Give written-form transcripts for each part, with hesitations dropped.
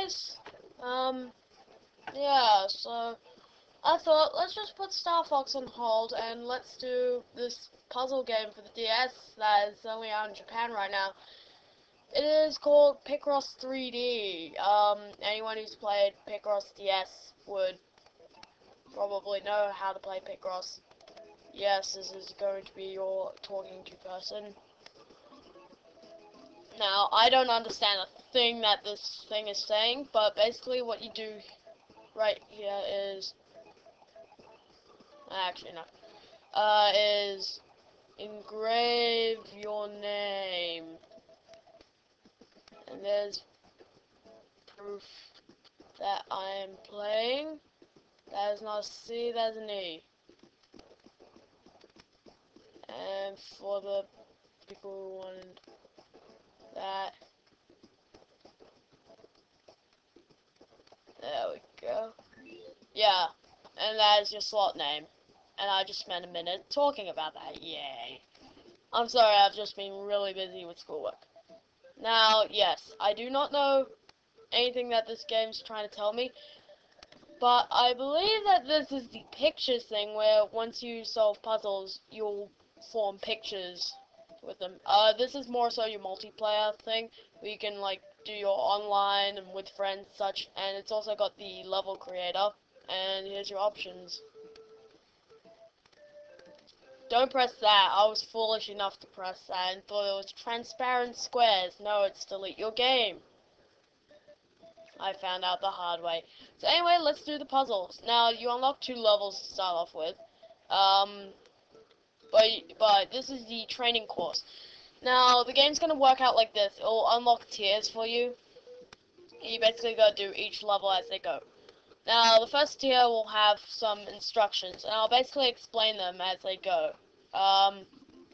guys. Yeah, so I thought let's just put Star Fox on hold and let's do this puzzle game for the DS that is only out in Japan right now. It is called Picross 3D. Anyone who's played Picross DS would probably know how to play Picross. Yes, this is going to be your talking to person. Now, I don't understand a thing that this thing is saying, but basically what you do right here is, actually no, is engrave your name, and there's proof that I am playing. That is not a C, that is an E. And for the people who wanted that, there we go. Yeah, and that is your slot name. And I just spent a minute talking about that. Yay. I'm sorry, I've just been really busy with schoolwork. Now, yes, I do not know anything that this game's trying to tell me, but I believe that this is the pictures thing where once you solve puzzles, you'll form pictures with them. This is more so your multiplayer thing, where you can, like, do your online and with friends such, and it's also got the level creator, and here's your options. Don't press that. I was foolish enough to press that and thought it was transparent squares. No, it's delete your game. I found out the hard way. So anyway, let's do the puzzles. Now, you unlock 2 levels to start off with. But this is the training course. Now, the game's going to work out like this. It'll unlock tiers for you. You basically got to do each level as they go. Now, the first tier will have some instructions, and I'll basically explain them as they go.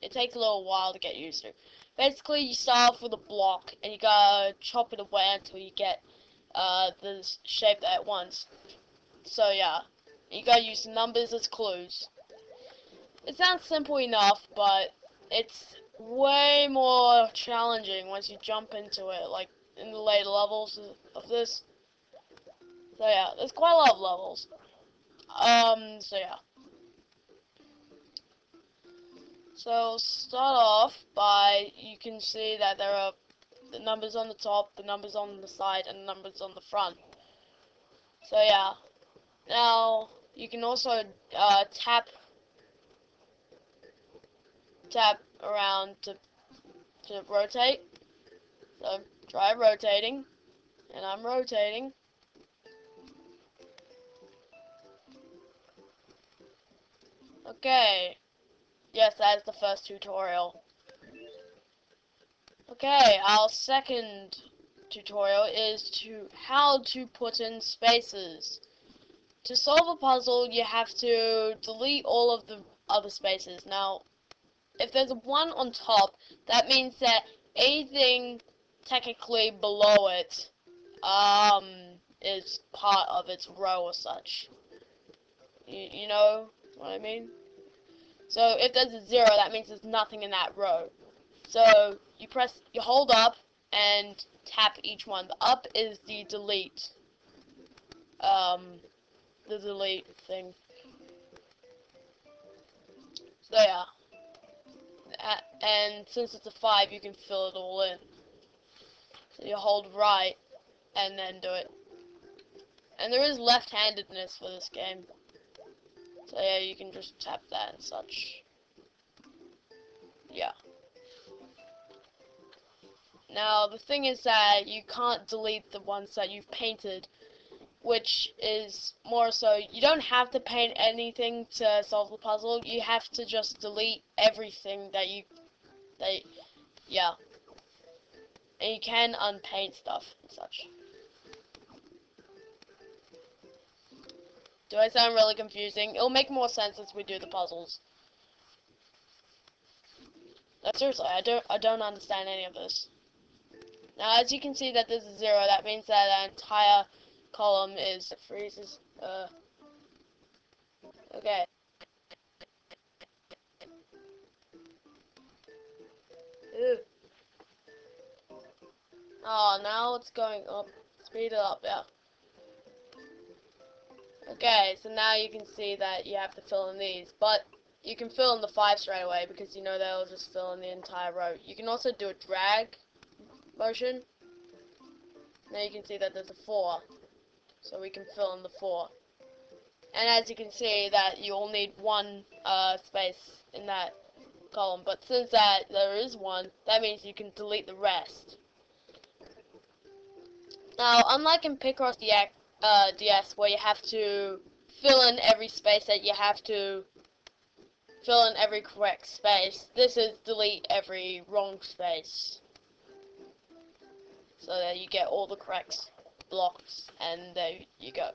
It takes a little while to get used to. Basically, you start off with a block, and you gotta chop it away until you get the shape that it wants. So yeah, you gotta use numbers as clues. It sounds simple enough, but it's way more challenging once you jump into it, like in the later levels of this. So yeah, there's quite a lot of levels. So yeah. So start off by, you can see that there are the numbers on the top, the numbers on the side, and the numbers on the front. So yeah. Now you can also tap around to rotate. So try rotating, and I'm rotating. Okay. Yes, that is the first tutorial. Okay, our second tutorial is how to put in spaces. To solve a puzzle, you have to delete all of the other spaces. Now, if there's a 1 on top, that means that anything technically below it is part of its row or such. You know what I mean? So if there's a 0, that means there's nothing in that row. So you hold up and tap each one. The up is the delete. The delete thing. So yeah. And since it's a 5, you can fill it all in. So you hold right and then do it. And there is left-handedness for this game. So yeah, you can just tap that and such. Yeah. Now, the thing is that you can't delete the ones that you've painted, which is more so, you don't have to paint anything to solve the puzzle. You have to just delete everything yeah. And you can unpaint stuff and such. Do I sound really confusing? It'll make more sense as we do the puzzles. No, seriously, I don't understand any of this. Now, as you can see that there's a 0, that means that the entire column freezes. Okay. Ew. Oh, now it's going up. Speed it up, yeah. Okay, so now you can see that you have to fill in these, but you can fill in the 5 straight away because you know they'll just fill in the entire row. You can also do a drag motion. Now you can see that there's a 4, so we can fill in the 4. And as you can see that you will need 1 space in that column, but since that there is 1, that means you can delete the rest. Now, unlike in Picross DS, where you have to fill in every space that you have to fill in every correct space, this is delete every wrong space. So that you get all the correct blocks, and there you go.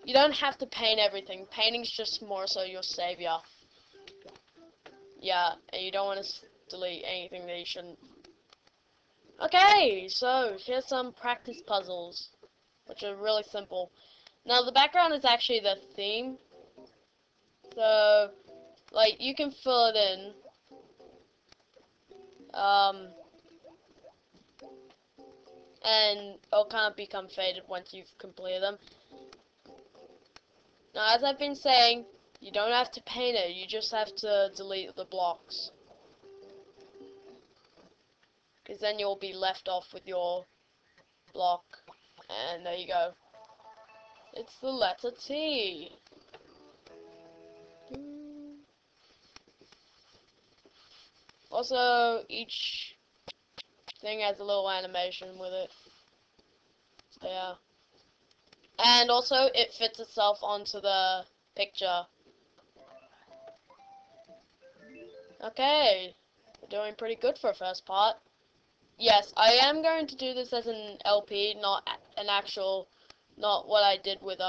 You don't have to paint everything. Painting's just more so your savior. Yeah, and you don't want to delete anything that you shouldn't. Okay, so here's some practice puzzles, which are really simple. Now the background is actually the theme, so like you can fill it in. And it'll kind of become faded once you've completed them. Now, as I've been saying, you don't have to paint it, you just have to delete the blocks. Because then you'll be left off with your block. And there you go. It's the letter T. Also, each thing has a little animation with it. So, yeah. And also, it fits itself onto the picture. Okay, we're doing pretty good for a first part. Yes, I am going to do this as an LP, not an actual, not what I did with,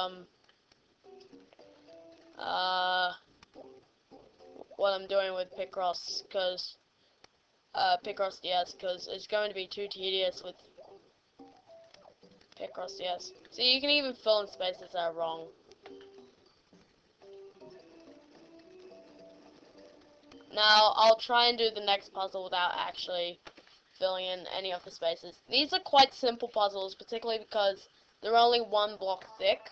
what I'm doing with Picross, because, Picross DS, because it's going to be too tedious with Picross DS. See, you can even fill in spaces that are wrong. Now, I'll try and do the next puzzle without actually filling in any of the spaces. These are quite simple puzzles, particularly because they're only 1 block thick.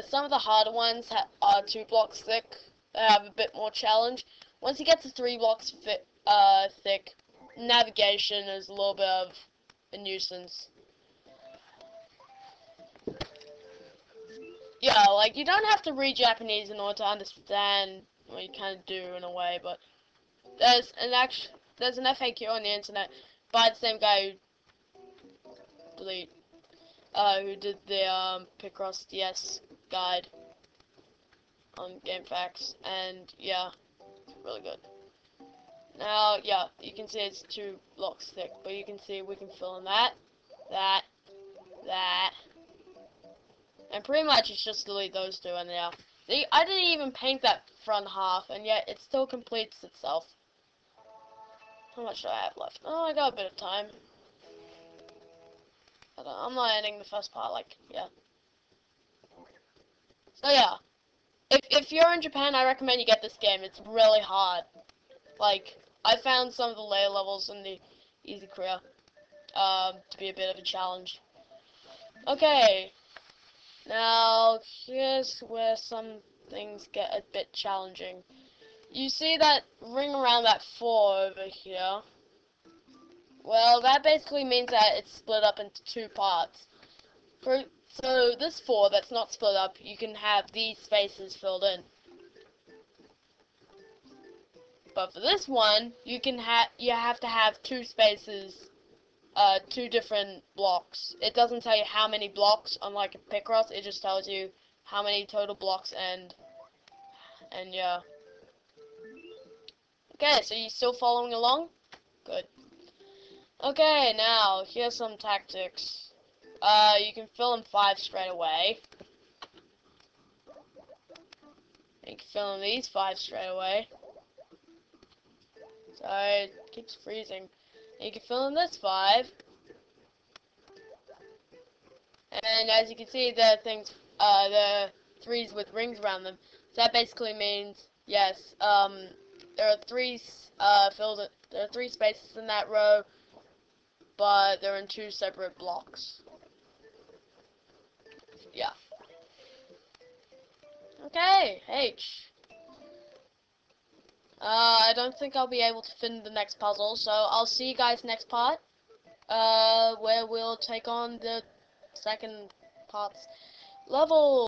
Some of the harder ones are 2 blocks thick. They have a bit more challenge. Once you get to 3 blocks thick, navigation is a little bit of a nuisance. Yeah, like, you don't have to read Japanese in order to understand, well, you kind of do in a way, but there's an FAQ on the internet by the same guy who did the Picross DS guide on GameFAQs, and yeah, it's really good. Now, yeah, you can see it's 2 blocks thick, but you can see we can fill in that, and pretty much it's just delete those 2, and yeah. See, I didn't even paint that front half, and yet it still completes itself. How much do I have left? Oh, I got a bit of time. I'm not ending the first part, like, yeah. So yeah, if you're in Japan, I recommend you get this game. It's really hard. Like, I found some of the later levels in the easy career to be a bit of a challenge. Okay, now here's where some things get a bit challenging. You see that ring around that 4 over here? Well, that basically means that it's split up into 2 parts. So this 4 that's not split up, you can have these spaces filled in. But for this one, you have to have 2 spaces, 2 different blocks. It doesn't tell you how many blocks, unlike a Picross. It just tells you how many total blocks and yeah. Okay, so you still following along? Good. Okay, now here's some tactics. You can fill in 5 straight away. You can fill in these 5 straight away. Sorry, it keeps freezing. You can fill in this 5. And as you can see, the the 3s with rings around them. So that basically means, yes, there are 3 there are 3 spaces in that row, but they're in 2 separate blocks. yeah. Okay, H. I don't think I'll be able to finish the next puzzle, so I'll see you guys next part, where we'll take on the second part's level.